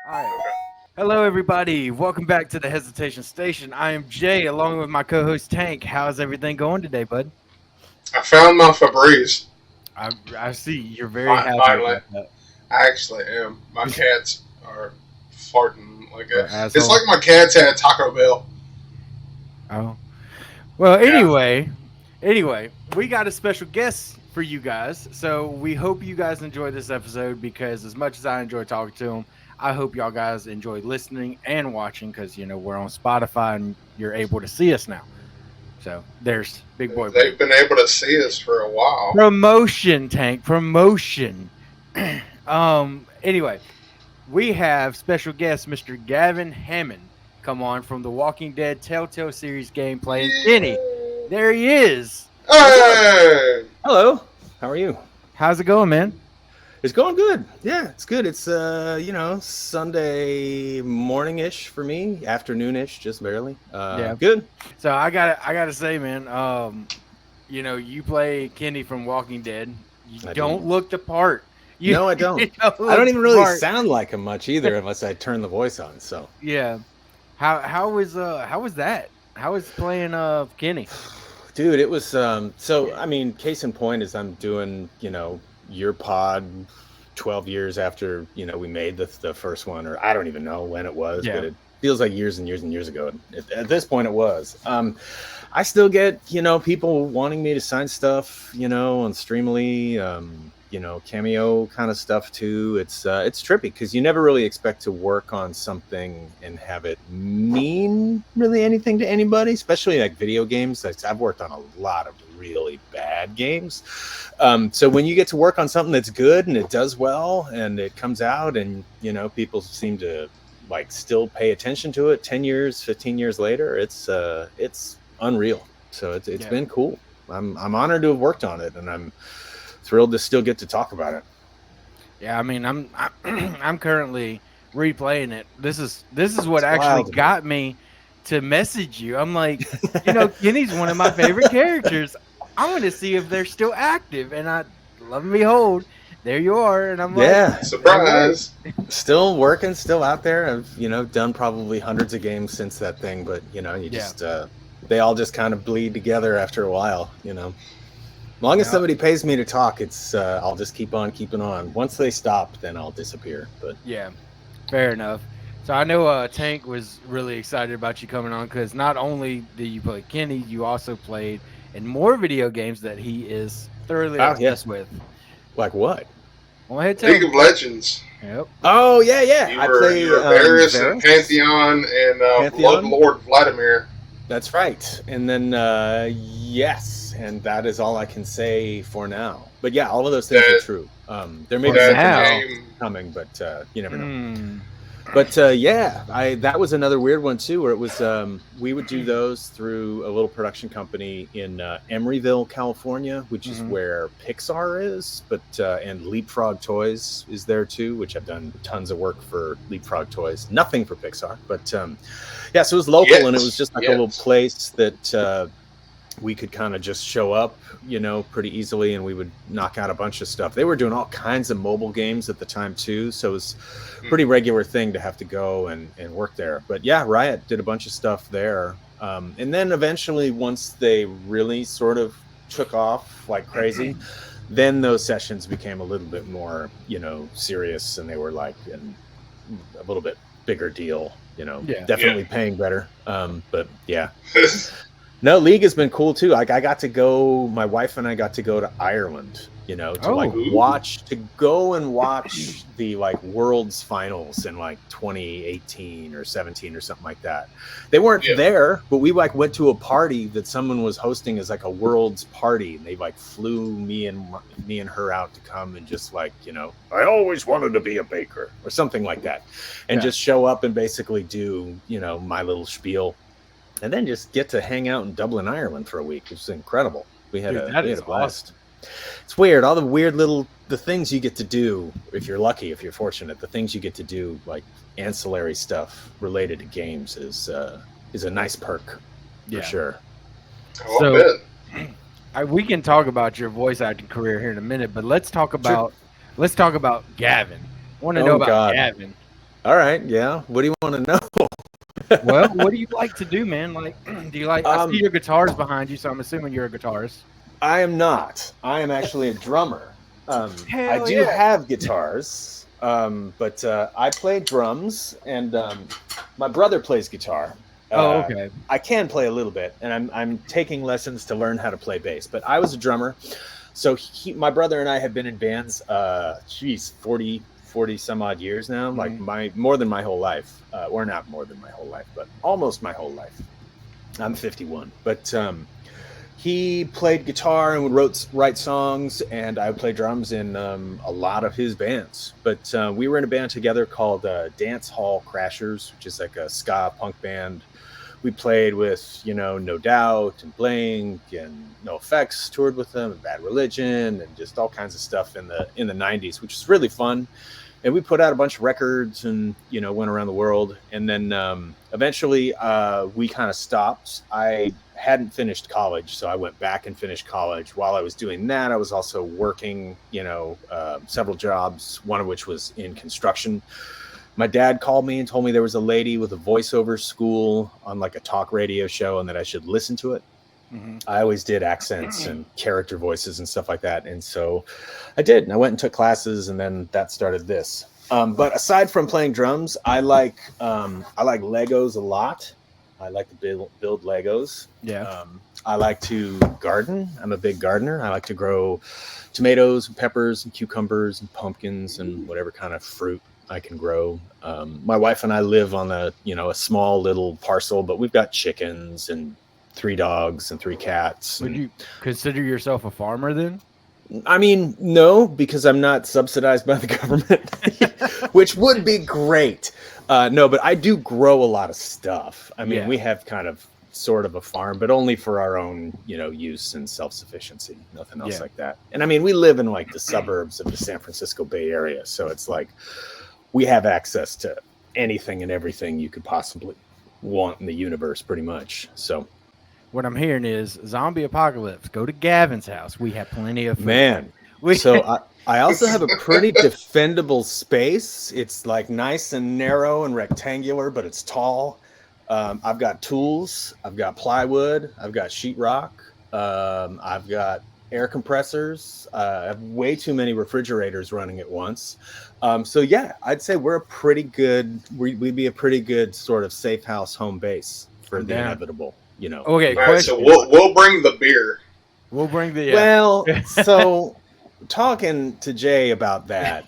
All right. Hello, everybody. Welcome back to the Hesitation Station. I am Jay, along with my co-host Tank. How's everything going today, bud? I found my Febreze. I see you're very happy Finally, about that. I actually am. My cats are farting like a. It's Asshole. like my cats had Taco Bell. Oh. Well, Yeah. anyway, we got a special guest for you guys. So we hope you guys enjoy this episode because as much as I enjoy talking to him, I hope y'all guys enjoy listening and watching because we're on Spotify and you're able to see us now. So there's Big Boy They've Break. been able to see us for a while. Promotion, Tank. Promotion. Anyway, we have special guest Mr. Gavin Hammon come on from the Walking Dead Telltale series gameplay. And Kenny, there he is. Hey! Hello. How are you? How's it going, man? It's going good. Yeah, it's good. It's Sunday morning-ish for me, afternoon-ish, just barely. Yeah. Good. So I gotta say, man, you play Kenny from Walking Dead. You I don't do. look the part. You, No, I don't. you I look don't even the really part. sound like him much either, unless I turn the voice on. So, Yeah. How was that? How was playing Kenny? dude, it was case in point is I'm doing your pod 12 years after we made the first one, or I don't even know when it was, Yeah. but it feels like years and years and years ago. At this point it was. I still get people wanting me to sign stuff on Streamily, Cameo kind of stuff too. It's trippy because you never really expect to work on something and have it mean really anything to anybody, especially like video games. I've worked on a lot of really bad games. So when you get to work on something that's good and it does well and it comes out and people seem to like still pay attention to it 10 years 15 years later, it's unreal. So it's been cool. I'm honored to have worked on it, and I'm thrilled to still get to talk about it. Yeah, I mean, I'm currently replaying it. This is what It's actually wild. got me to message you. I'm like, Kenny's one of my favorite characters. I want to see if they're still active, and I love and behold, there you are. And I'm Yeah. like, Surprise! Still working, still out there. I've done probably hundreds of games since that thing, but you just they all just kind of bleed together after a while. Long as somebody pays me to talk, it's I'll just keep on keeping on. Once they stop, then I'll disappear. But yeah, fair enough. So I know Tank was really excited about you coming on because not only did you play Kenny, you also played in more video games that he is thoroughly obsessed with. like what? Go ahead, tell League me. of Legends. Yep. Oh yeah. You I were, play you were Varus and Varus. Pantheon and Pantheon? Lord Vladimir. That's right. And then yes, and that is all I can say for now. But yeah, all of those things are true. There may be That something game. coming, but you never know. Hmm. But that was another weird one too, where it was we would do those through a little production company in Emeryville, California, which is where Pixar is, but and Leapfrog Toys is there too, which I've done tons of work for Leapfrog Toys. Nothing for Pixar, but so it was local, and it was just like a little place that we could kind of just show up, pretty easily, and we would knock out a bunch of stuff. They were doing all kinds of mobile games at the time too, so it was a pretty regular thing to have to go and work there. But yeah, Riot did a bunch of stuff there. And then eventually, once they really sort of took off like crazy, then those sessions became a little bit more, serious, and they were like a little bit bigger deal, definitely paying better. But yeah. No, League has been cool too. Like I got to go, my wife and I got to go to Ireland, to go and watch the like World's Finals in like 2018 or 17 or something like that. They weren't there, but we like went to a party that someone was hosting as like a World's party, and they like flew me and her out to come and just like, I always wanted to be a baker or something like that, and just show up and basically do, my little spiel. And then just get to hang out in Dublin, Ireland for a week, which is incredible. We had a blast. Awesome. It's weird. All the weird the things you get to do, if you're lucky, if you're fortunate, the things you get to do, like ancillary stuff related to games, is a nice perk for sure. So we can talk about your voice acting career here in a minute, but let's talk about Gavin. I want to know about Gavin. All right. Yeah. What do you want to know? Well, what do you like to do, man? Like, do you like? I see Um, your guitars behind you, so I'm assuming you're a guitarist. I am not. I am actually a drummer. I Hell do yeah! have guitars, but I play drums, and my brother plays guitar. Oh, Uh, okay. I can play a little bit, and I'm taking lessons to learn how to play bass. But I was a drummer, so my brother and I have been in bands. 40 some odd years now, like more than my whole life, or not more than my whole life, but almost my whole life. I'm 51, but he played guitar and would write songs, and I would play drums in a lot of his bands. But we were in a band together called Dance Hall Crashers, which is like a ska punk band. We played with, No Doubt and Blink and No Effects, toured with them, and Bad Religion, and just all kinds of stuff in the 90s, which was really fun. And we put out a bunch of records and, went around the world. And then eventually we kind of stopped. I hadn't finished college, so I went back and finished college. While I was doing that, I was also working, several jobs, one of which was in construction. My dad called me and told me there was a lady with a voiceover school on like a talk radio show and that I should listen to it. I always did accents and character voices and stuff like that. And so I did. And I went and took classes, and then that started this. But aside from playing drums, I like Legos a lot. I like to build Legos. Yeah. I like to garden. I'm a big gardener. I like to grow tomatoes and peppers and cucumbers and pumpkins and whatever kind of fruit I can grow. My wife and I live on a small little parcel, but we've got chickens and 3 dogs and 3 cats. Would you consider yourself a farmer then? I mean, no, because I'm not subsidized by the government, which would be great. No, but I do grow a lot of stuff. I mean, we have kind of sort of a farm, but only for our own, use and self-sufficiency, nothing else like that. And I mean, we live in like the suburbs of the San Francisco Bay Area. So it's like we have access to anything and everything you could possibly want in the universe, pretty much. So what I'm hearing is zombie apocalypse. Go to Gavin's house. We have plenty of food. Man. So I also have a pretty defendable space. It's like nice and narrow and rectangular, but it's tall. I've got tools. I've got plywood. I've got sheetrock. I've got air compressors. I have way too many refrigerators running at once. So yeah, I'd say we'd be a pretty good sort of safe house home base for the inevitable. Okay. All right, so we'll bring the beer. We'll bring the well. So talking to Jay about that,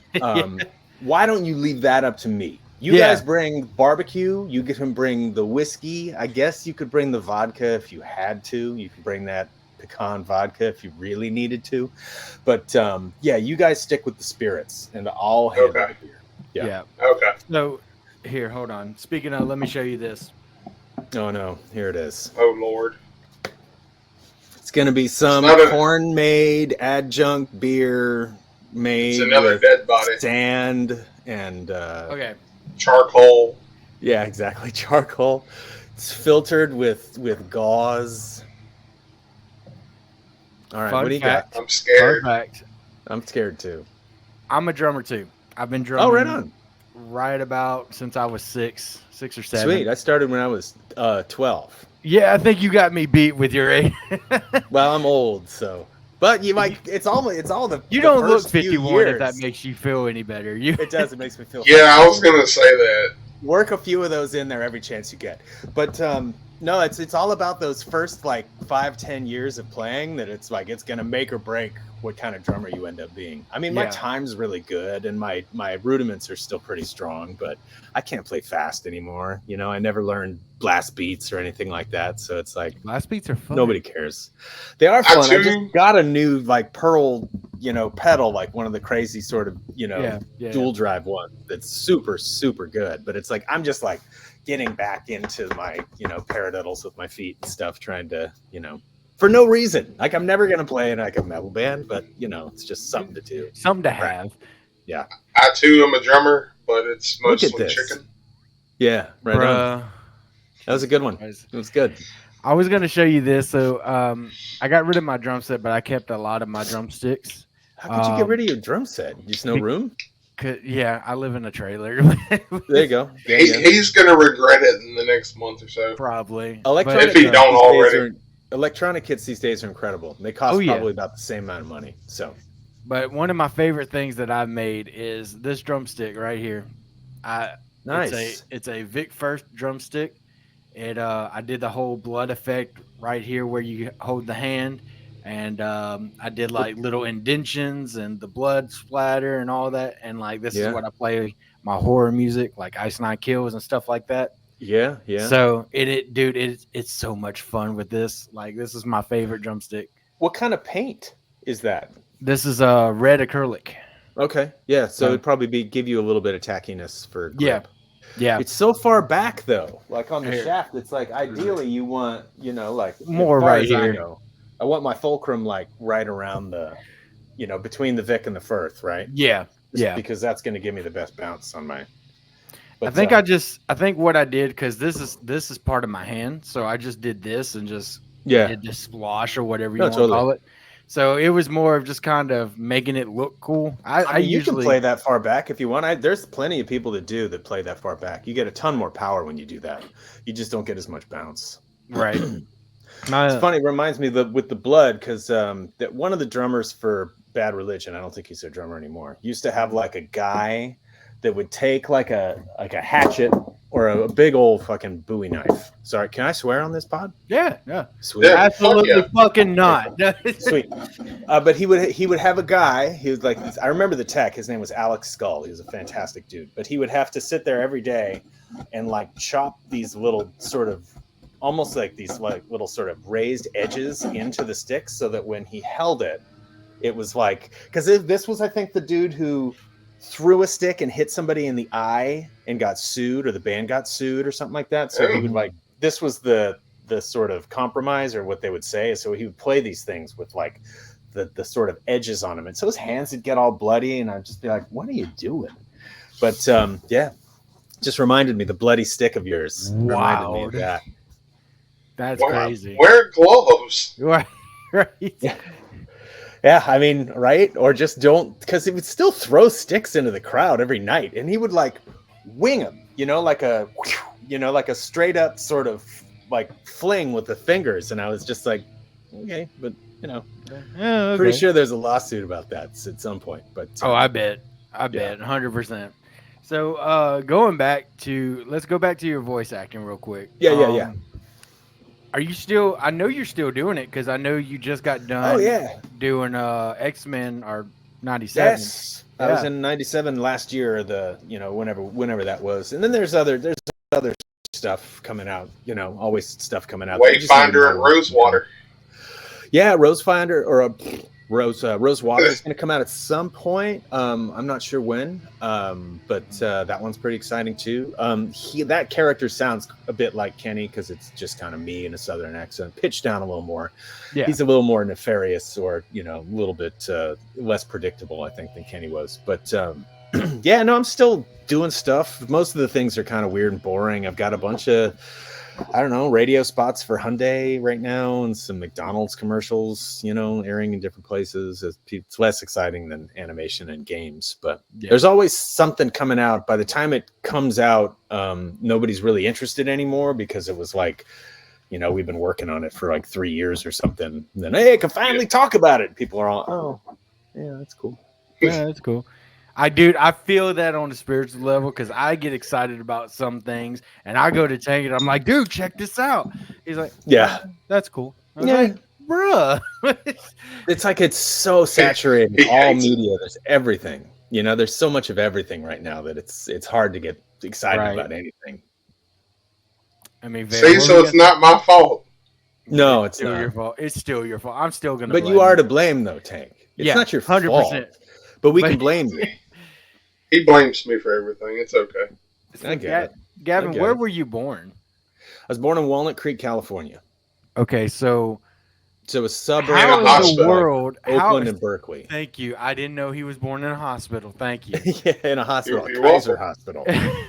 why don't you leave that up to me? You guys bring barbecue. You can bring the whiskey. I guess you could bring the vodka if you had to. You could bring that pecan vodka if you really needed to. But you guys stick with the spirits, and I'll handle the beer. Yeah. Okay. So here, hold on. Speaking of, let me show you this. Oh no, here it is. Oh Lord. It's gonna be some corn-made adjunct beer made it's another with dead body. Sand and charcoal. Yeah, exactly. Charcoal. It's filtered with gauze. All right, what do you got? I'm scared. Fun fact. I'm scared too. I'm a drummer too. I've been drumming. Oh, right on. Right about since I was 6 or 7. Sweet. I started when I was 12. Yeah, I think you got me beat with your age. Well, I'm old, so. But you like it's all the. You the don't look first few 51 years. if that makes you feel any better. It does. It makes me feel. Yeah, I was gonna say that. Work a few of those in there every chance you get. But no, it's all about those first like 5-10 years of playing that it's like it's gonna make or break what kind of drummer you end up being. I mean, my time's really good and my rudiments are still pretty strong, but I can't play fast anymore. I never learned blast beats or anything like that, so it's like blast beats are fun. Nobody cares. They are fun. I just got a new like pearl, pedal, like one of the crazy sort of dual drive one that's super super good. But it's like I'm just like getting back into my paradiddles with my feet and stuff, trying to for no reason. Like I'm never gonna play in like a metal band, but it's just something to do, something to have. Yeah, I too am a drummer, but it's mostly chicken. Yeah, right on. That was a good one. It was good. I was gonna show you this. So I got rid of my drum set, but I kept a lot of my drumsticks. How could you get rid of your drum set? Just no room? Yeah, I live in a trailer. There you go. Yeah, He's gonna regret it in the next month or so. Probably. Electronic If he kits don't these already. electronic kits these days are incredible. They cost Oh, yeah. probably about the same amount of money. So But one of my favorite things that I've made is this drumstick right here. nice. It's a Vic First drumstick. I did the whole blood effect right here where you hold the hand, and I did like little indentions and the blood splatter and all that. And like this is Yeah. what I play my horror music, like Ice Nine Kills and stuff like that. Yeah, yeah. So dude, it's so much fun with this. Like this is my favorite drumstick. What kind of paint is that? This is red acrylic. Okay. Yeah. So Yeah. it'd probably give you a little bit of tackiness for grip. Yeah. Yeah. It's so far back though. Like on the Here. shaft, it's like ideally you want, like More as far right as I here. know, I want my fulcrum like right around the, between the Vic and the Firth, right? Yeah. Just Yeah. because that's going to give me the best bounce on my. I think I think what I did, because this is part of my hand, so I just did this and just did this splosh or whatever you want to call it. So it was more of just kind of making it look cool. I you usually can play that far back if you want. There's plenty of people that play that far back. You get a ton more power when you do that. You just don't get as much bounce. right. It's funny. It reminds me with the blood, because that one of the drummers for Bad Religion, I don't think he's a drummer anymore, used to have like a guy that would take like a hatchet or a big old fucking Bowie knife. Sorry, can I swear on this pod? Yeah. Sweet. Yeah. Absolutely Yeah. fucking not. Sweet. But he would have a guy. He was like, I remember the tech. His name was Alex Skull. He was a fantastic dude. But he would have to sit there every day and like chop these little sort of, almost like these like little sort of raised edges into the sticks, so that when he held it, it was like, because this was, I think, the dude who threw a stick and hit somebody in the eye and got sued, or the band got sued or something like that. So he would like, this was the sort of compromise, or what they would say. So he would play these things with like the sort of edges on him, and so his hands would get all bloody, and I'd just be like, what are you doing? But yeah, just reminded me, the bloody stick of yours reminded me of that. That's Wow. crazy. Wear gloves. Right. Yeah, I mean, right? Or just don't, because he would still throw sticks into the crowd every night, and he would like wing them, like a straight up sort of like fling with the fingers. And I was just like, okay, but pretty sure there's a lawsuit about that at some point. But I bet 100%. So let's go back to your voice acting real quick. Yeah. Are you still? I know you're still doing it, because I know you just got done. Oh yeah, doing X-Men or 97. Yes, I was in 97 last year. Whenever that was, and then there's other stuff coming out. Always stuff coming out. Wayfinder and Rosewater. Yeah, Rosefinder or Rosewater is going to come out at some point. I'm not sure when, but that one's pretty exciting too. That character sounds a bit like Kenny, because it's just kind of me in a southern accent, pitched down a little more. Yeah, he's a little more nefarious, or a little bit less predictable, I think, than Kenny was. But yeah, no, I'm still doing stuff. Most of the things are kind of weird and boring. I've got a bunch of, I don't know, radio spots for Hyundai right now, and some McDonald's commercials, airing in different places. It's less exciting than animation and games, but there's always something coming out. By the time it comes out, nobody's really interested anymore, because it was like, we've been working on it for like 3 years or something. And then, hey, I can finally talk about it. People are all, oh, yeah, that's cool. Yeah, that's cool. I feel that on the spiritual level, because I get excited about some things, and I go to Tank, and I'm like, dude, check this out. He's like, yeah, that's cool. I was Yeah. like, bruh. It's like it's so saturated in all media. There's everything. There's so much of everything right now that it's hard to get excited about anything. I mean, See, so it's not my fault. No, it's still not your fault. It's still your fault. I'm still gonna. But you are to blame, though, Tank. It's not your 100%. fault. But we can blame you. He blames me for everything. It's okay. I get it. Gavin, where were you born? I was born in Walnut Creek, California. Okay, so a suburb How in of the world? Oakland and Berkeley. Thank you. I didn't know he was born in a hospital. Thank you. Yeah, in a hospital, You're Kaiser welcome. Hospital.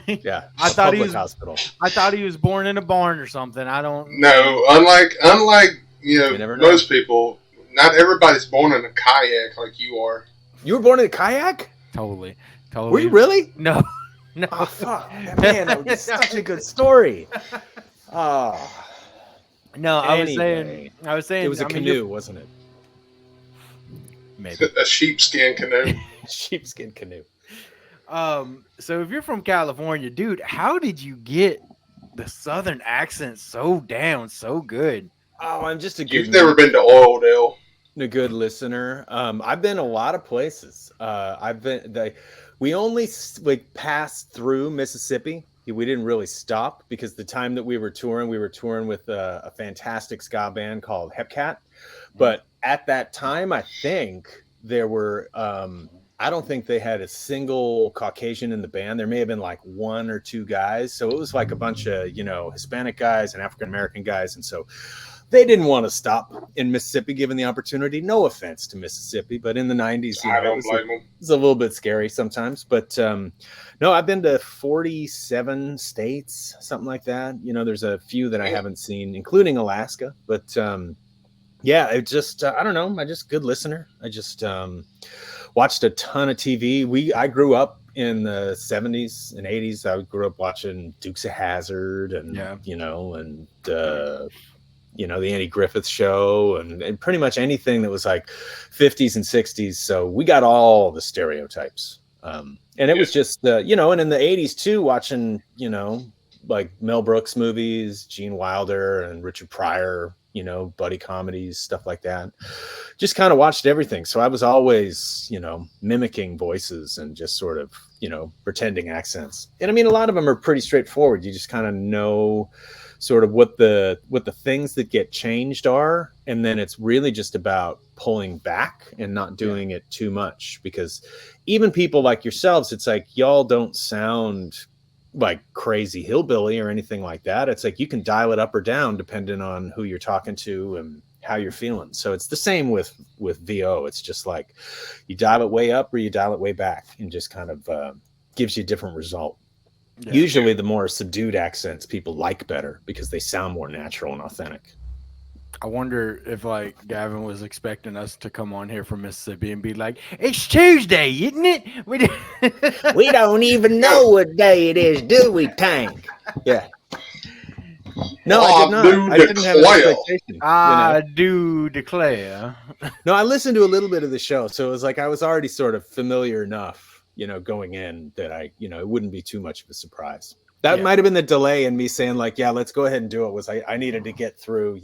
Yeah, I thought he public was. hospital. I thought he was born in a barn or something. I don't. No, unlike You never know. most people, not everybody's born in a kayak like you are. You were born in a kayak? Totally. Were you really? No. No. Oh, fuck. Man, that was such a good story. Oh. No, I was Anyway. saying It was a I mean, canoe, wasn't it? maybe. A sheepskin canoe. Sheepskin canoe. So if you're from California, dude, how did you get the Southern accent so down so good? Oh, I'm just a You've never been to Oildale. a good listener. I've been a lot of places. We only passed through Mississippi. We didn't really stop because the time that we were touring with a fantastic ska band called Hepcat. But at that time, I think there were, I don't think they had a single Caucasian in the band. There may have been like one or two guys. So it was like a bunch of, Hispanic guys and African-American guys. And so they didn't want to stop in Mississippi given the opportunity. No offense to Mississippi, but in the 90s, I don't blame them. it's a little bit scary sometimes. But no, I've been to 47 states, something like that. There's a few that I haven't seen, including Alaska. But yeah, it just, I don't know. I'm just a good listener. I just watched a ton of TV. I grew up in the 70s and 80s. I grew up watching Dukes of Hazzard and, the Andy Griffith Show and pretty much anything that was like 50s and 60s. So we got all the stereotypes. And it was just, and in the 80s too, watching, like Mel Brooks movies, Gene Wilder and Richard Pryor, buddy comedies, stuff like that. Just kind of watched everything. So I was always, mimicking voices and just sort of, pretending accents. And I mean, a lot of them are pretty straightforward. You just kind of know sort of what the things that get changed are, and then it's really just about pulling back and not doing it too much, because even people like yourselves, it's like y'all don't sound like crazy hillbilly or anything like that. It's like you can dial it up or down depending on who you're talking to and how you're feeling. So it's the same with VO. It's just like you dial it way up or you dial it way back, and just kind of gives you a different result. Yeah. Usually the more subdued accents people like better because they sound more natural and authentic. I wonder if like Gavin was expecting us to come on here from Mississippi and be like, "It's Tuesday, isn't it? We don't even know what day it is, do we, Tank?" Yeah. No, I did not. I didn't have an expectation. I do declare. No, I listened to a little bit of the show, so it was like I was already sort of familiar enough, going in that I, it wouldn't be too much of a surprise. That might have been the delay in me saying like, yeah, let's go ahead and do it. Was I needed to get through,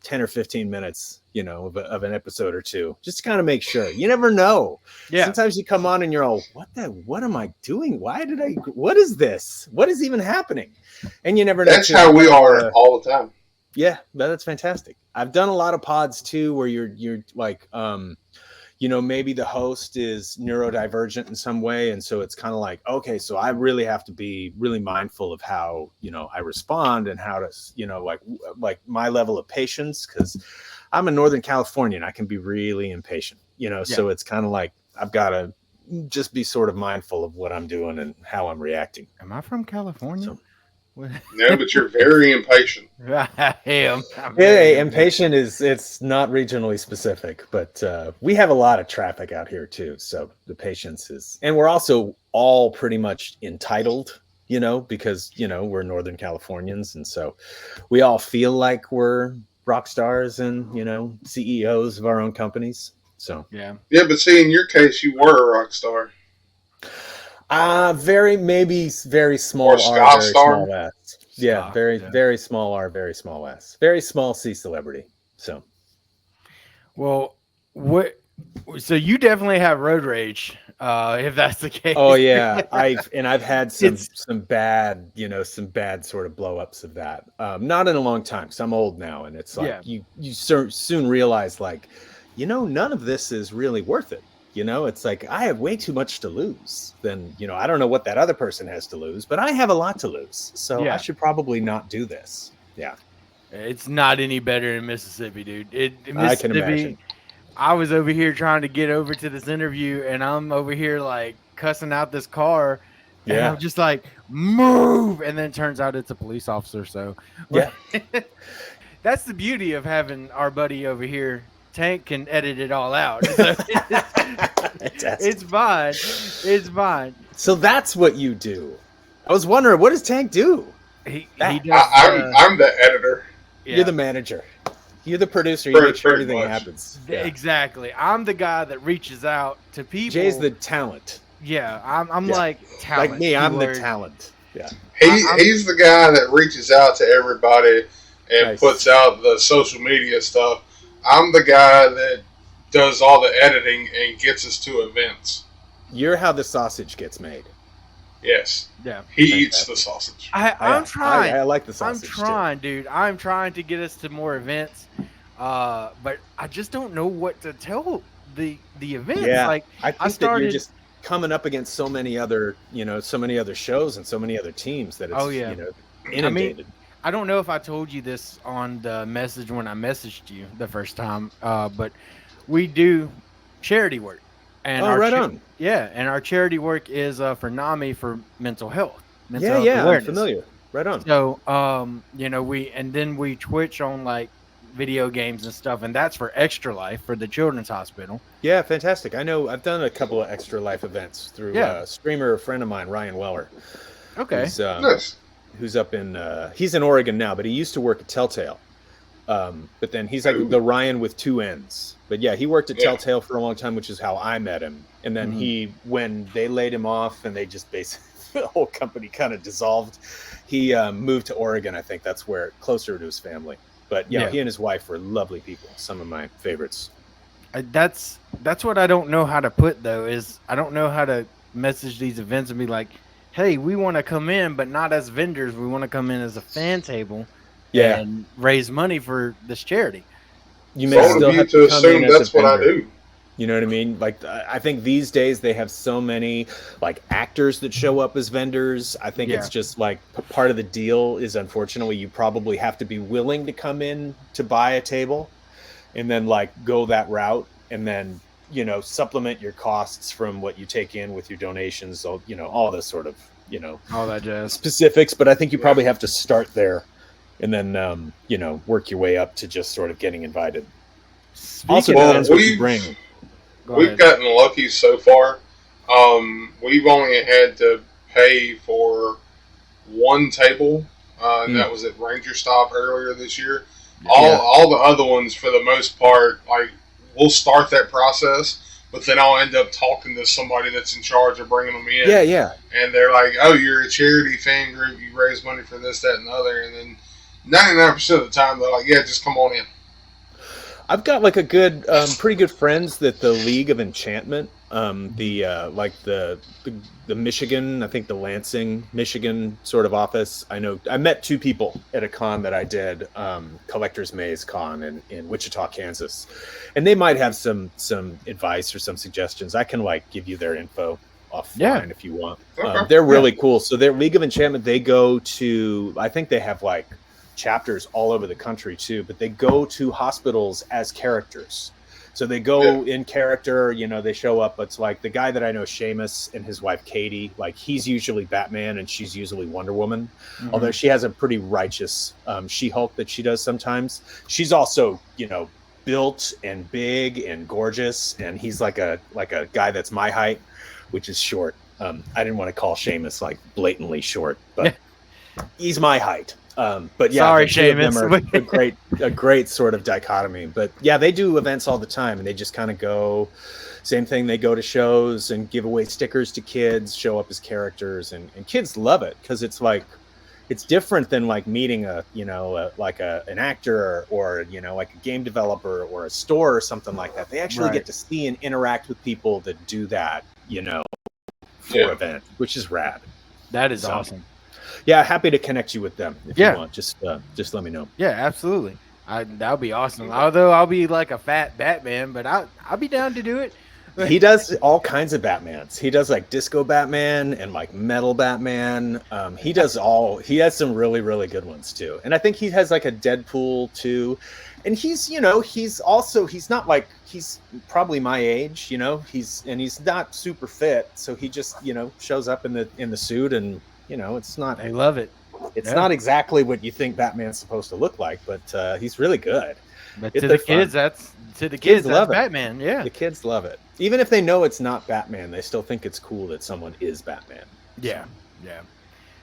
10 or 15 minutes, of an episode or two, just to kind of make sure. You never know. Yeah. Sometimes you come on and you're all, what am I doing? What is this? What is even happening? And you never know. That's how we are all the time. Yeah, that's fantastic. I've done a lot of pods too, where you're like, maybe the host is neurodivergent in some way. And so it's kind of like, okay, so I really have to be really mindful of how, I respond and how to, like my level of patience, because I'm in Northern California and I can be really impatient, so it's kind of like, I've got to just be sort of mindful of what I'm doing and how I'm reacting. Am I from California? So, no, but you're very impatient. I am. Yeah, impatient it's not regionally specific, but we have a lot of traffic out here too. So the patience is, and we're also all pretty much entitled, because, we're Northern Californians. And so we all feel like we're rock stars and, CEOs of our own companies. So, yeah, but see, in your case, you were a rock star. Very small R, very small S. Yeah, very small R, very small S. Very small C celebrity. So, well, so you definitely have road rage, if that's the case. Oh yeah, I've had some bad, some bad sort of blow ups of that. Not in a long time, because I'm old now, and it's like you soon realize like, none of this is really worth it. It's like I have way too much to lose. Then, I don't know what that other person has to lose, but I have a lot to lose. So I should probably not do this. Yeah. It's not any better in Mississippi, dude. I can imagine. I was over here trying to get over to this interview, and I'm over here like cussing out this car. And I'm just like, move. And then it turns out it's a police officer. So yeah, that's the beauty of having our buddy over here. Tank can edit it all out. So It's fine. It's fine. So that's what you do. I was wondering, what does Tank do? He That- does. I'm the editor. You're the manager. You're the producer. You Pretty- make sure pretty everything much. happens. Yeah. Exactly. I'm the guy that reaches out to people. Jay's the talent. Yeah, I'm Yeah. like talent. Like me, I'm the keyword. talent. Yeah. He's the guy that reaches out to everybody and Nice. puts out the social media stuff. I'm the guy that does all the editing and gets us to events. You're how the sausage gets made. Yes, Yeah. he eats the sausage. I'm trying. I like the I'm sausage. trying, dude. I'm trying to get us to more events. But I just don't know what to tell the events. Yeah. Like I think that started- you're just coming up against so many other shows and so many other teams that it's Oh, yeah. inundated. I don't know if I told you this on the message when I messaged you the first time, but we do charity work. And right on. Yeah, and our charity work is for NAMI for mental health. Mental Yeah, health I'm awareness. familiar. Right on. So, we Twitch on like video games and stuff, and that's for Extra Life for the Children's Hospital. Yeah, fantastic. I know I've done a couple of Extra Life events through a streamer, a friend of mine, Ryan Weller. Okay. Who's up in he's in Oregon now, but he used to work at Telltale. But then he's like the Ryan with two N's. But yeah, he worked at Telltale for a long time, which is how I met him. And then when they laid him off and they just basically the whole company kind of dissolved, he moved to Oregon. I think that's where closer to his family. But he and his wife were lovely people. Some of my favorites. That's what I don't know how to put though. Is I don't know how to message these events and be like, hey, we want to come in, but not as vendors. We want to come in as a fan table. Yeah. And raise money for this charity. You may still have to come assume in as that's a what I vendor. do. You know what I mean? Like, I think these days they have so many like actors that show up as vendors. I think it's just like part of the deal is unfortunately you probably have to be willing to come in to buy a table and then like go that route and then, supplement your costs from what you take in with your donations. So, all this sort of, all that jazz specifics. But I think you probably have to start there and then, work your way up to just sort of getting invited. Also depends what you bring. We've gotten lucky so far. We've only had to pay for one table, and that was at Ranger Stop earlier this year. All the other ones, for the most part, like we'll start that process, but then I'll end up talking to somebody that's in charge of bringing them in. Yeah. And they're like, "Oh, you're a charity fan group. You raise money for this, that, and the other." And then 99% of the time, they're like, "Yeah, just come on in." I've got like a good, pretty good friends that the League of Enchantment, the Michigan, I think the Lansing, Michigan sort of office. I know I met two people at a con that I did, Collector's Maze Con in Wichita, Kansas, and they might have some advice or some suggestions. I can like give you their info offline if you want. They're really cool. So their League of Enchantment, they go to, I think they have like chapters all over the country too, but they go to hospitals as characters. So they go in character, they show up. It's like the guy that I know, Seamus, and his wife Katie, like he's usually Batman and she's usually Wonder Woman. Although she has a pretty righteous She-Hulk that she does sometimes. She's also, built and big and gorgeous, and he's like a guy that's my height, which is short. I didn't want to call Seamus like blatantly short, but he's my height. But yeah, sorry, the two of them Seamus. are a great sort of dichotomy. But yeah, they do events all the time, and they just kind of go. Same thing. They go to shows and give away stickers to kids, show up as characters, and kids love it because it's like it's different than like meeting an actor or like a game developer or a store or something like that. They actually get to see and interact with people that do that, for event, which is rad. That is awesome. Yeah, happy to connect you with them if you want. Just let me know. Yeah, absolutely. That would be awesome. Although I'll be like a fat Batman, but I'll be down to do it. He does all kinds of Batmans. He does like disco Batman and like metal Batman. He has some really, really good ones too. And I think he has like a Deadpool too. And he's not like, he's probably my age, he's not super fit. So he just, shows up in the suit and, it's not. They love it. It's not exactly what you think Batman's supposed to look like, but he's really good. But to the kids, that's love it. Batman. Yeah, the kids love it. Even if they know it's not Batman, they still think it's cool that someone is Batman. Yeah, yeah.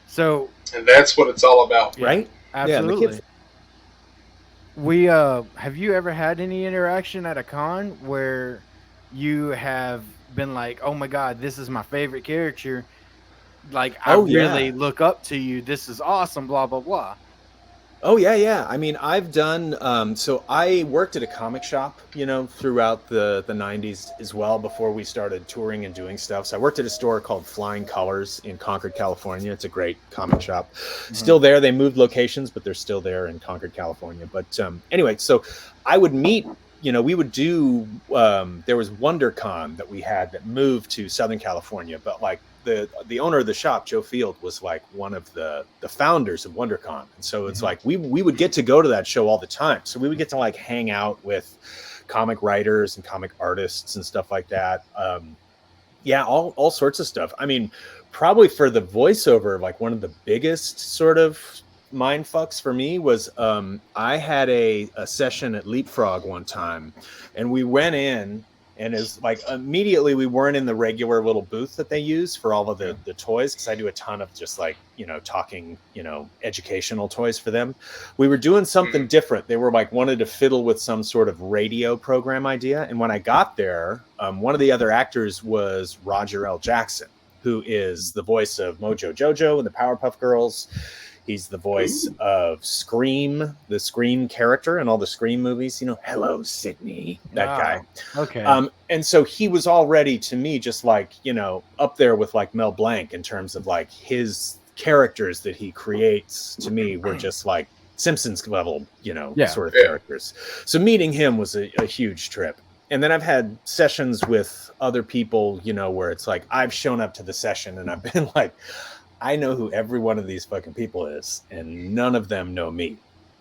So, and that's what it's all about, right? Absolutely. Yeah, have you ever had any interaction at a con where you have been like, "Oh my God, this is my favorite character. Like, I really look up to you. This is awesome." Blah blah blah. Oh yeah. I mean, I've done. So I worked at a comic shop, throughout the '90s as well before we started touring and doing stuff. So I worked at a store called Flying Colors in Concord, California. It's a great comic shop. Mm-hmm. Still there. They moved locations, but they're still there in Concord, California. But anyway, so I would meet. We would do. There was WonderCon that we had that moved to Southern California, but like. The owner of the shop, Joe Field, was like one of the founders of WonderCon. And so it's like we would get to go to that show all the time. So we would get to like hang out with comic writers and comic artists and stuff like that. All sorts of stuff. I mean, probably for the voiceover, like one of the biggest sort of mind fucks for me was I had a session at Leapfrog one time, and we went in. And it's like immediately we weren't in the regular little booth that they use for all of the toys, because I do a ton of just like, talking, educational toys for them. We were doing something different. They were like wanted to fiddle with some sort of radio program idea. And when I got there, one of the other actors was Roger L. Jackson, who is the voice of Mojo Jojo and the Powerpuff Girls. He's the voice of Scream, the Scream character in all the Scream movies. Hello, Sydney, that guy. Okay. And so he was already, to me, just like, up there with like Mel Blanc in terms of like his characters that he creates. To me, were just like Simpsons level, sort of characters. So meeting him was a huge trip. And then I've had sessions with other people, where it's like I've shown up to the session and I've been like, I know who every one of these fucking people is, and none of them know me.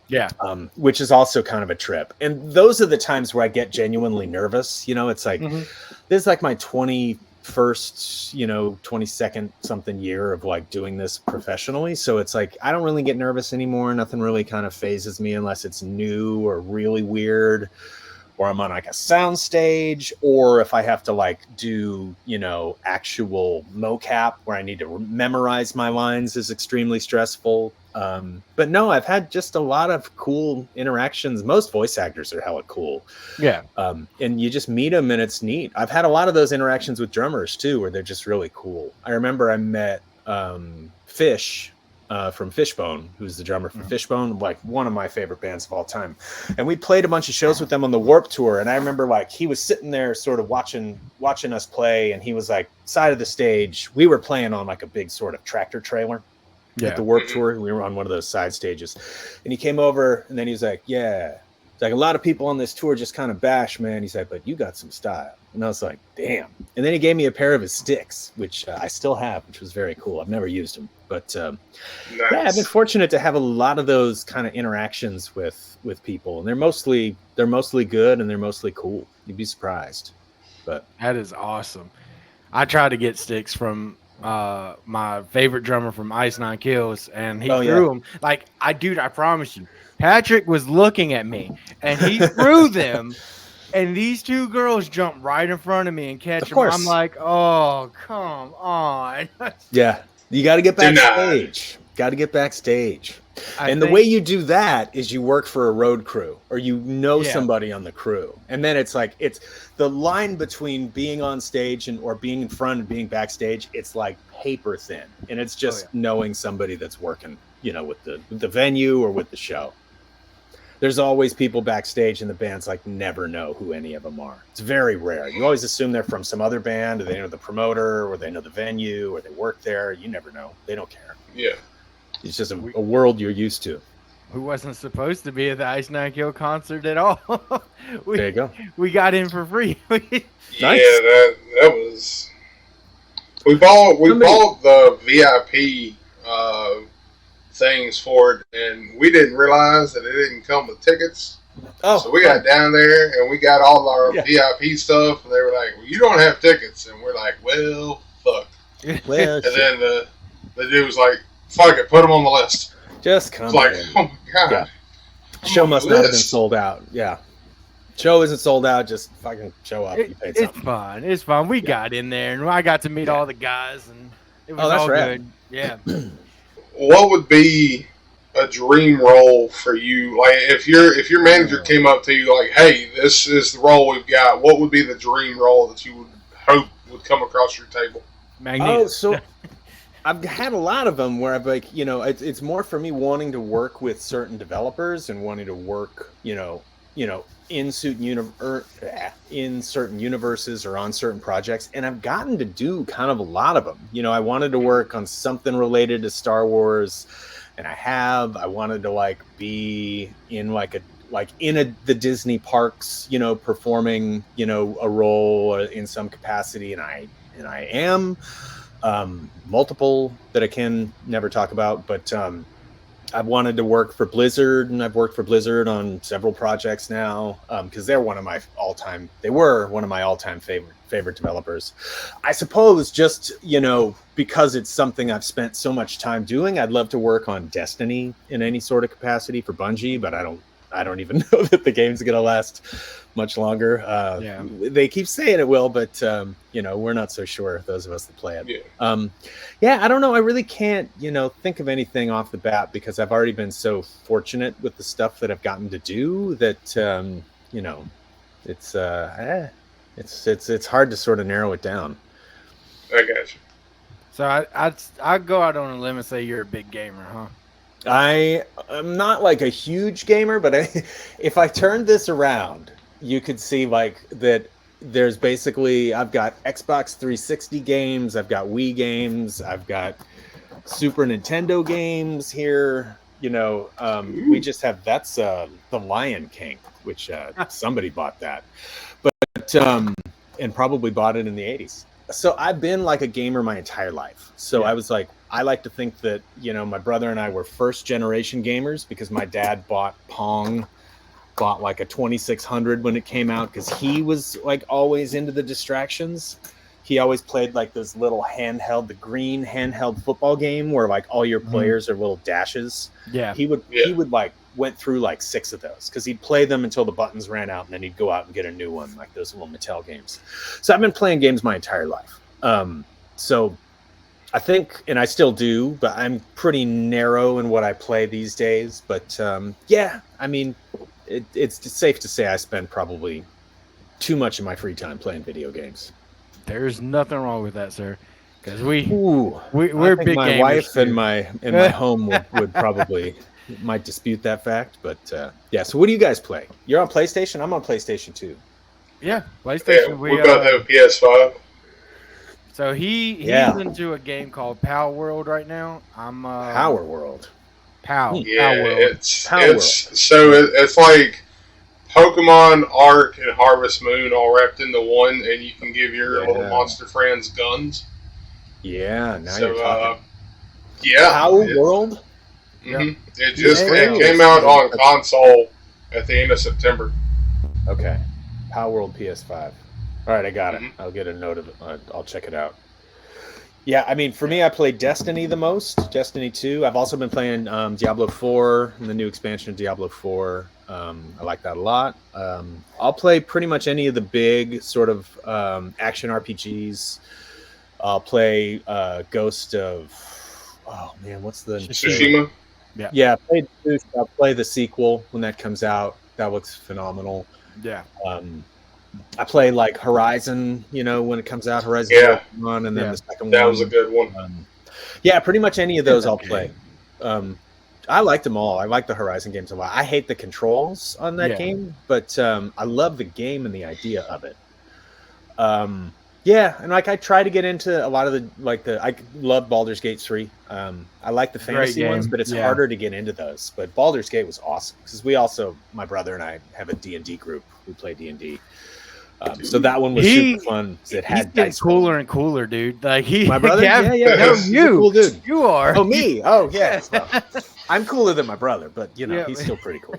Yeah. Which is also kind of a trip. And those are the times where I get genuinely nervous. It's like, this is like my 21st, 22nd something year of like doing this professionally. So it's like, I don't really get nervous anymore. Nothing really kind of phases me unless it's new or really weird, or I'm on like a sound stage, or if I have to like do, actual mocap where I need to memorize my lines is extremely stressful. But no, I've had just a lot of cool interactions. Most voice actors are hella cool. Yeah. And you just meet them and it's neat. I've had a lot of those interactions with drummers too, where they're just really cool. I remember I met Fish from Fishbone, who's the drummer for Fishbone, like one of my favorite bands of all time. And we played a bunch of shows with them on the Warped Tour. And I remember like he was sitting there sort of watching us play, and he was like side of the stage. We were playing on like a big sort of tractor trailer at the Warped Tour. We were on one of those side stages. And he came over and then he was like, yeah, it's like a lot of people on this tour just kind of bash, man. He's like, but you got some style. And I was like, damn. And then he gave me a pair of his sticks, which I still have, which was very cool. I've never used them. But nice. Yeah, I've been fortunate to have a lot of those kind of interactions with people. And they're mostly good and they're mostly cool. You'd be surprised. But that is awesome. I tried to get sticks from my favorite drummer from Ice Nine Kills, and he threw them. Like, I promise you, Patrick was looking at me, and he threw them. And these two girls jumped right in front of me and catch them. I'm like, oh, come on. Yeah, you got to get backstage. Got to get backstage. And the way you do that is you work for a road crew, or somebody on the crew. And then it's like, it's the line between being on stage or being in front and being backstage. It's like paper thin. And it's just knowing somebody that's working, with the venue or with the show. There's always people backstage, and the bands like never know who any of them are. It's very rare. You always assume they're from some other band, or they know the promoter, or they know the venue, or they work there. You never know. They don't care. Yeah. It's just a world you're used to. Who wasn't supposed to be at the Ice Nine Kill concert at all. There you go. We got in for free. Nice. Yeah, that was. We bought the VIP things for it, and we didn't realize that it didn't come with tickets. So we got down there and we got all our VIP stuff, and they were like, well, you don't have tickets. And we're like, well, fuck. Well, and then the dude was like, fuck it, put them on the list. Just come It's like, in. oh my god, Yeah. I'm Show on must the not have been list. sold out. Yeah. Show isn't sold out. Just fucking show up. You paid It's something. fun. It's fun. We Yeah. got in there, and I got to meet Yeah. all the guys, and it was Oh, that's all rad. good. Yeah. What would be a dream role for you? Like, if your manager came up to you like, "Hey, this is the role we've got," what would be the dream role that you would hope would come across your table? Magneto. Oh, so I've had a lot of them where I've like, it's more for me wanting to work with certain developers and wanting to work, in certain universes or on certain projects, and I've gotten to do kind of a lot of them. I wanted to work on something related to Star Wars, and I wanted to be in the Disney parks, performing, a role in some capacity, and I am. Multiple that I can never talk about, but I've wanted to work for Blizzard, and I've worked for Blizzard on several projects now, because they were one of my all-time favorite developers. I suppose just, because it's something I've spent so much time doing, I'd love to work on Destiny in any sort of capacity for Bungie, but I don't even know that the game's going to last much longer. They keep saying it will, but we're not so sure, those of us that play it. I don't know. I really can't, think of anything off the bat, because I've already been so fortunate with the stuff that I've gotten to do that, it's hard to sort of narrow it down. I got you. So I'd go out on a limb and say you're a big gamer, huh? I am not like a huge gamer, but if I turned this around, you could see that there's basically, I've got Xbox 360 games, I've got Wii games, I've got Super Nintendo games here. We just have, that's The Lion King, which somebody bought that, but and probably bought it in the 80s. So I've been like a gamer my entire life. So I was like, I like to think that, my brother and I were first generation gamers, because my dad bought like a 2600 when it came out, because he was like always into the distractions. He always played like this little the green handheld football game where like all your players are little dashes. Yeah. He would went through like 6 of those, because he'd play them until the buttons ran out, and then he'd go out and get a new one, like those little Mattel games. So I've been playing games my entire life. So I think, and I still do, but I'm pretty narrow in what I play these days. But I mean, it's safe to say I spend probably too much of my free time playing video games. There's nothing wrong with that, sir. Because we're I think big my gamers wife too. and my home would probably might dispute that fact, but So what do you guys play? You're on PlayStation. I'm on PlayStation 2. Yeah, PlayStation. Yeah, we both have a PS5. So he's into a game called Power World right now. I'm Power World. Yeah, Power World. It's like Pokemon, Ark, and Harvest Moon all wrapped into one, and you can give your little monster friends guns. Yeah, now you're talking. Power World. Mm-hmm. It came out on console at the end of September. Okay, Power World PS5. All right, I got it. I'll get a note of it. I'll check it out. Yeah, I mean, for me, I play Destiny the most. Destiny 2. I've also been playing Diablo 4 and the new expansion of Diablo 4. I like that a lot. I'll play pretty much any of the big sort of action RPGs. I'll play Ghost of... Oh, man, what's the... Tsushima? Yeah, I'll play the sequel when that comes out. That looks phenomenal. Yeah. I play like Horizon, when it comes out, Horizon One, and then the second one. That was a good one. Pretty much any of those I'll play. I liked them all. I like the Horizon games a lot. I hate the controls on that game, but I love the game and the idea of it. And like I try to get into a lot of I love Baldur's Gate 3. I like the fantasy ones, but it's harder to get into those. But Baldur's Gate was awesome, because my brother and I have a D&D group. We play D&D. So that one was super fun. It had he's getting cooler and cooler, dude. Like my brother, no, you, cool dude. You are. Oh, me. Oh, yeah. Well, I'm cooler than my brother, but he's still pretty cool.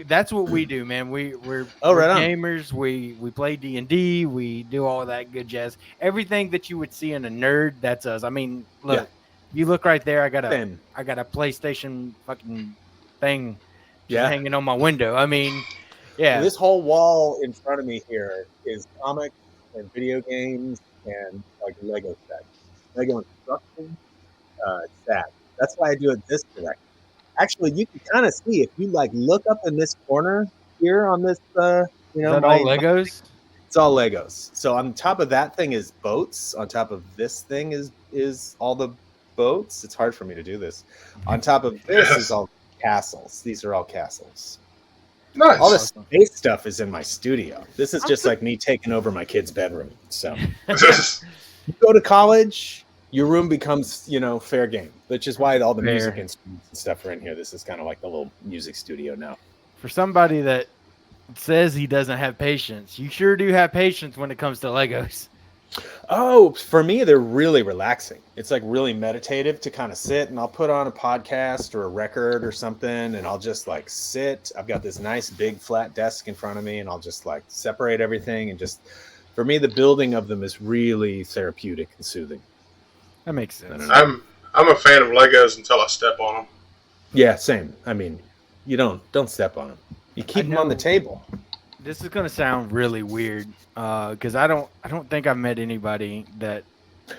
That's what we do, man. We're gamers. We play D&D. We do all that good jazz. Everything that you would see in a nerd, that's us. I mean, look, You look right there. I got Then a PlayStation fucking thing just yeah, hanging on my window. I mean, well, yeah, this whole wall in front of me here is comics and video games and like Lego sets, Lego instructions. Sad. That's why I do it this direction. Actually, you can kind of see if you like look up in this corner here on this, is that all Legos? it's all Legos. So on top of that thing is boats. On top of this thing is all the boats. It's hard for me to do this. On top of this is all castles. These are all castles. Nice. All this space stuff is in my studio. This is just like me taking over my kid's bedroom. So you go to college, your room becomes, fair game, which is why all the music Fair. instruments and stuff are in here. This is kind of like the little music studio now. For somebody that says he doesn't have patience, you sure do have patience when it comes to Legos. Oh, for me, they're really relaxing. It's like really meditative to kind of sit, and I'll put on a podcast or a record or something, and I'll just like sit. I've got this nice big flat desk in front of me, and I'll just like separate everything. And just for me, the building of them is really therapeutic and soothing. That makes sense. I'm a fan of Legos until I step on them. Yeah, same. I mean, you don't step on them. You keep them on the table. This is gonna sound really weird, because I don't think I've met anybody that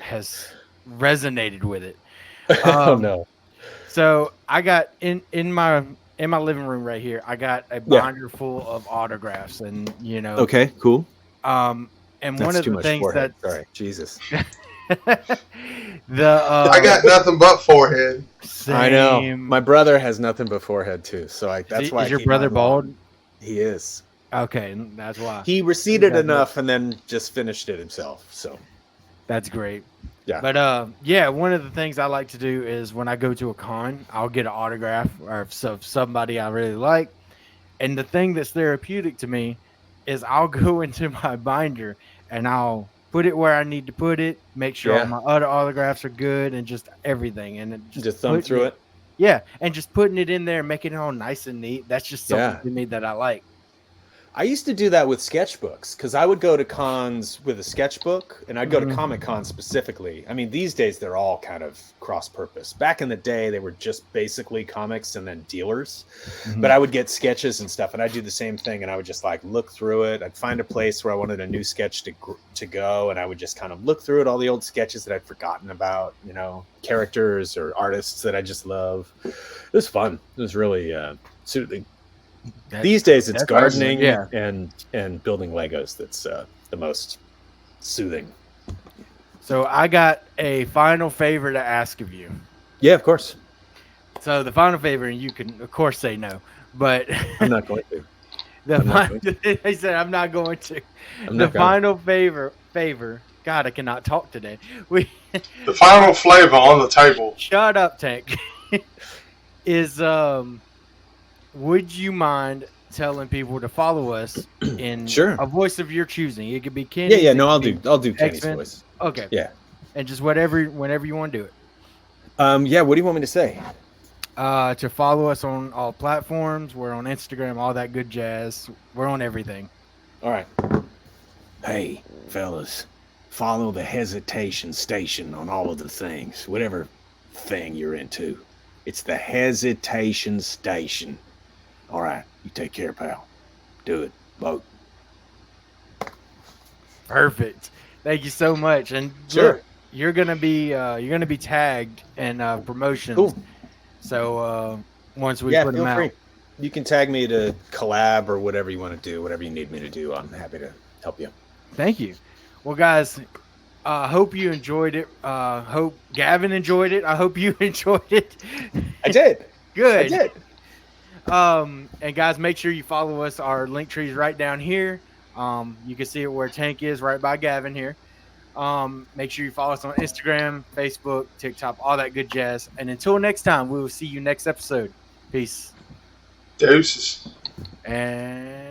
has resonated with it. Oh no! So I got in my living room right here. I got a binder full of autographs, and Okay, cool. and That's one of too the much things forehead. that Sorry, Jesus. I got nothing but forehead. I know. My brother has nothing but forehead too, so that's why. Is your brother bald? He is. Okay, that's why. He receded enough and then just finished it himself. So that's great. Yeah. But one of the things I like to do is when I go to a con, I'll get an autograph or somebody I really like. And the thing that's therapeutic to me is I'll go into my binder and I'll put it where I need to put it, make sure all my other autographs are good and just everything. And just thumb through it. Yeah. And just putting it in there, making it all nice and neat. That's just something to me that I like. I used to do that with sketchbooks because I would go to cons with a sketchbook and I'd go to Comic Con specifically. I mean, these days they're all kind of cross purpose. Back in the day, they were just basically comics and then dealers. But I would get sketches and stuff and I'd do the same thing and I would just like look through it. I'd find a place where I wanted a new sketch to go and I would just kind of look through it, all the old sketches that I'd forgotten about, characters or artists that I just love. It was fun. It was really soothing. These days it's gardening and building Legos that's the most soothing. So I got a final favor to ask of you. Yeah, of course. So the final favor, and you can of course say no, but I'm not going to. They said I'm not going to. Final favor. God, I cannot talk today. The final flavor on the table. Shut up, Tank. Is would you mind telling people to follow us in a voice of your choosing? It could be Kenny. Yeah. No, I'll do Kenny's voice. Okay. Yeah. And just whenever you want to do it. Yeah. What do you want me to say? To follow us on all platforms. We're on Instagram, all that good jazz. We're on everything. All right. Hey, fellas, follow the Hesitation Station on all of the things, whatever thing you're into. It's the Hesitation Station. All right, you take care, pal. Do it, boat. Perfect. Thank you so much. And look, you're gonna be tagged in promotions. Cool. So once we put them out, free. You can tag me to collab or whatever you want to do, whatever you need me to do. I'm happy to help you. Thank you. Well, guys, hope you enjoyed it. Hope Gavin enjoyed it. I hope you enjoyed it. I did. Good. I did. And guys, make sure you follow us. Our link tree is right down here. You can see it where Tank is, right by Gavin here. Make sure you follow us on Instagram, Facebook, TikTok, all that good jazz. And until next time, we will see you next episode. Peace. Deuces. And